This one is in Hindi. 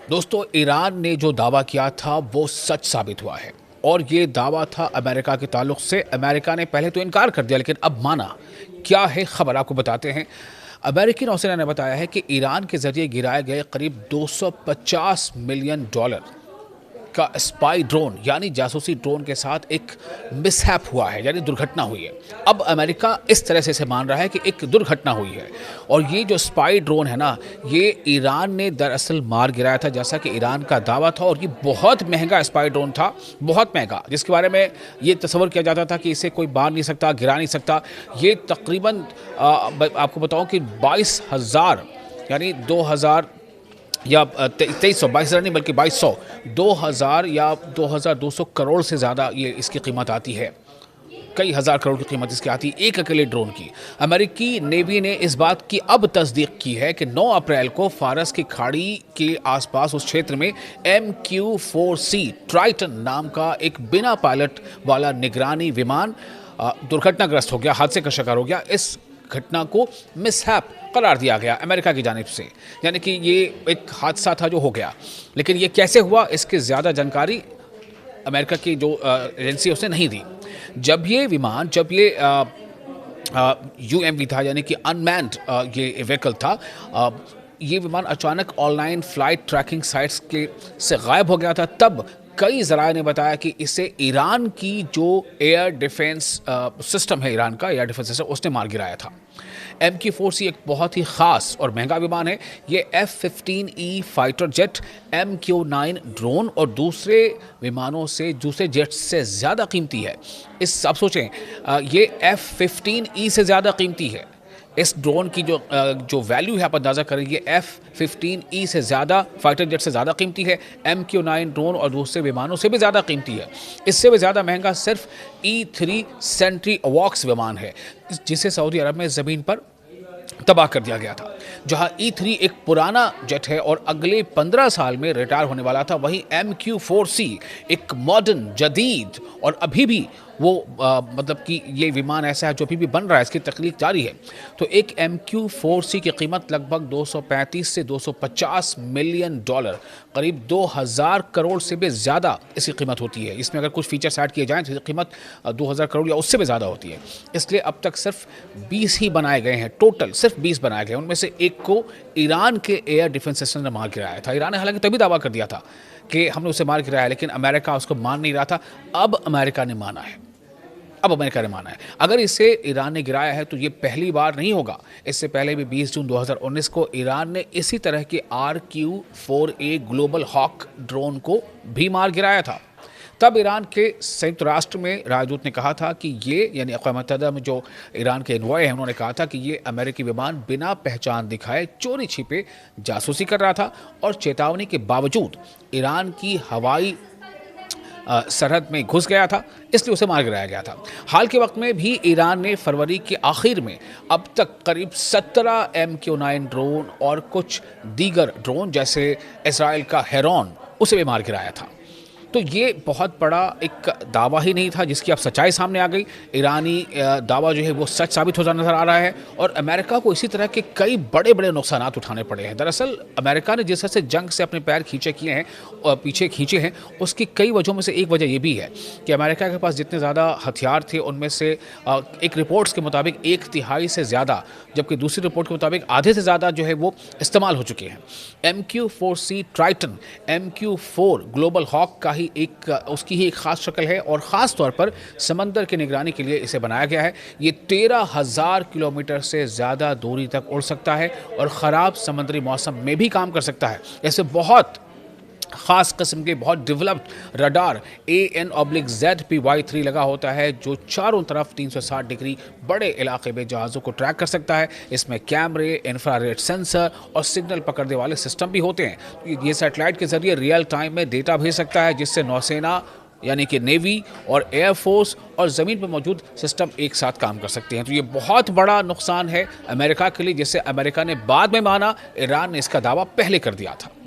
दोस्तों, ईरान ने जो दावा किया था वो सच साबित हुआ है और ये दावा था अमेरिका के ताल्लुक से। अमेरिका ने पहले तो इनकार कर दिया लेकिन अब माना। क्या है खबर, आपको बताते हैं। अमेरिकी नौसेना ने बताया है कि ईरान के जरिए गिराए गए करीब $250 मिलियन का स्पाई ड्रोन यानी जासूसी ड्रोन के साथ एक मिसहैप हुआ है, यानी दुर्घटना हुई है। अब अमेरिका इस तरह से इसे मान रहा है कि एक दुर्घटना हुई है और ये जो स्पाई ड्रोन है ना, ये ईरान ने दरअसल मार गिराया था, जैसा कि ईरान का दावा था। और ये बहुत महंगा स्पाई ड्रोन था, बहुत महंगा, जिसके बारे में ये तस्वर किया जाता था कि इसे कोई मार नहीं सकता, गिरा नहीं सकता। ये तकरीबन आपको बताऊं कि 22,000 यानी 2,000 या 2300, 22,000 नहीं बल्कि 2200, 2,000 या 2,200 करोड़ से ज़्यादा ये इसकी कीमत आती है। कई हज़ार करोड़ की कीमत इसकी आती है एक अकेले ड्रोन की। अमेरिकी नेवी ने इस बात की अब तस्दीक की है कि 9 अप्रैल को फारस की खाड़ी के आसपास उस क्षेत्र में MQ-4C ट्राइटन नाम का एक बिना पायलट वाला निगरानी विमान दुर्घटनाग्रस्त हो गया, हादसे का शिकार हो गया। इस घटना को मिसहैप करार दिया गया अमेरिका की जानिब से, यानी कि ये एक हादसा था जो हो गया। लेकिन ये कैसे हुआ, इसकी ज़्यादा जानकारी अमेरिका की जो एजेंसी उसने नहीं दी। जब ये विमान, जब ये UMV था, यानी कि अनमैन्ड ये व्हीकल था, ये विमान अचानक ऑनलाइन फ्लाइट ट्रैकिंग साइट्स के से गायब हो गया था। तब कई ज़राए ने बताया कि इसे ईरान की जो एयर डिफेंस सिस्टम है, ईरान का एयर डिफेंस सिस्टम, उसने मार गिराया था। MQ-4C एक बहुत ही ख़ास और महंगा विमान है। ये F-15E fighter jet, MQ-9 drone और दूसरे विमानों से, दूसरे जेट से ज़्यादा कीमती है। इस आप सोचें, ये F-15E से ज़्यादा कीमती है। इस ड्रोन की जो वैल्यू है आप अंदाज़ा करेंगे, F-15E से ज़्यादा, फाइटर जेट से ज़्यादा कीमती है। MQ-9 ड्रोन और दूसरे विमानों से भी ज़्यादा कीमती है। इससे भी ज़्यादा महंगा सिर्फ E-3 सेंट्री वॉक्स विमान है, जिसे सऊदी अरब में ज़मीन पर तबाह कर दिया गया था। जहां E-3 एक पुराना जेट है और अगले 15 साल में रिटायर होने वाला था, वहीं MQ-4C एक मॉडर्न, जदीद और अभी भी वो मतलब कि ये विमान ऐसा है जो अभी भी बन रहा है, इसकी तख्लीक जारी है। तो एक MQ-4C की कीमत लगभग 235 से $250 मिलियन, करीब 2,000 करोड़ से भी ज़्यादा इसकी कीमत होती है। इसमें अगर कुछ फीचर्स ऐड किए जाएँ तो कीमत 2,000 करोड़ या उससे भी ज़्यादा होती है। इसलिए अब तक सिर्फ 20 ही बनाए गए हैं, टोटल सिर्फ 20 बनाए गए। उनमें से एक को ईरान के एयर डिफेंस सिस्टम ने मार गिराया था। ईरान ने हालांकि तभी दावा कर दिया था कि हमने उसे मार गिराया, लेकिन अमेरिका उसको मान नहीं रहा था। अब अमेरिका ने माना है, अब अमेरिका ने माना है। अगर इसे ईरान ने गिराया है तो ये पहली बार नहीं होगा। इससे पहले भी 20 जून 2019 को ईरान ने इसी तरह के RQ-4A ग्लोबल हॉक ड्रोन को भी मार गिराया था। तब ईरान के संयुक्त राष्ट्र में राजदूत ने कहा था कि ये, यानी अक़वाम मुत्तहिदा में जो ईरान के एनवॉय हैं, उन्होंने कहा था कि ये अमेरिकी विमान बिना पहचान दिखाए चोरी छिपे जासूसी कर रहा था और चेतावनी के बावजूद ईरान की हवाई सरहद में घुस गया था, इसलिए उसे मार गिराया गया था। हाल के वक्त में भी ईरान ने फरवरी के आखिर में अब तक करीब 17 MQ-9 ड्रोन और कुछ दीगर ड्रोन, जैसे इजराइल का हेरॉन, उसे भी मार गिराया था। तो ये बहुत बड़ा एक दावा ही नहीं था जिसकी अब सच्चाई सामने आ गई। ईरानी दावा जो है वो सच साबित होता नज़र आ रहा है और अमेरिका को इसी तरह के कई बड़े बड़े नुकसान उठाने पड़े हैं। दरअसल अमेरिका ने जिस तरह से जंग से अपने पैर खींचे किए हैं और पीछे खींचे हैं, उसकी कई वजहों में से एक वजह ये भी है कि अमेरिका के पास जितने ज़्यादा हथियार थे उनमें से एक रिपोर्ट्स के मुताबिक 1/3 से ज़्यादा, जबकि दूसरी रिपोर्ट के मुताबिक आधे से ज़्यादा जो है वो इस्तेमाल हो चुके हैं। MQ-4C Triton, MQ-4 global hoc का ही उसकी ही एक ख़ास शक्ल है और ख़ास तौर पर समंदर की निगरानी के लिए इसे बनाया गया है। ये 13,000 किलोमीटर से ज़्यादा दूरी तक उड़ सकता है और ख़राब समुद्री मौसम में भी काम कर सकता है। ऐसे बहुत ख़ास किस्म के, बहुत डेवलप्ड रडार AN/ZPY-3 लगा होता है, जो चारों तरफ 360 डिग्री बड़े इलाके में जहाज़ों को ट्रैक कर सकता है। इसमें कैमरे, इंफ्रारेड सेंसर और सिग्नल पकड़ने वाले सिस्टम भी होते हैं। ये सैटेलाइट के ज़रिए रियल टाइम में डेटा भेज सकता है, जिससे नौसेना यानी कि नेवी और एयरफोर्स और ज़मीन पर मौजूद सिस्टम एक साथ काम कर सकते हैं। तो ये बहुत बड़ा नुकसान है अमेरिका के लिए, जिसे अमेरिका ने बाद में माना। ईरान ने इसका दावा पहले कर दिया था।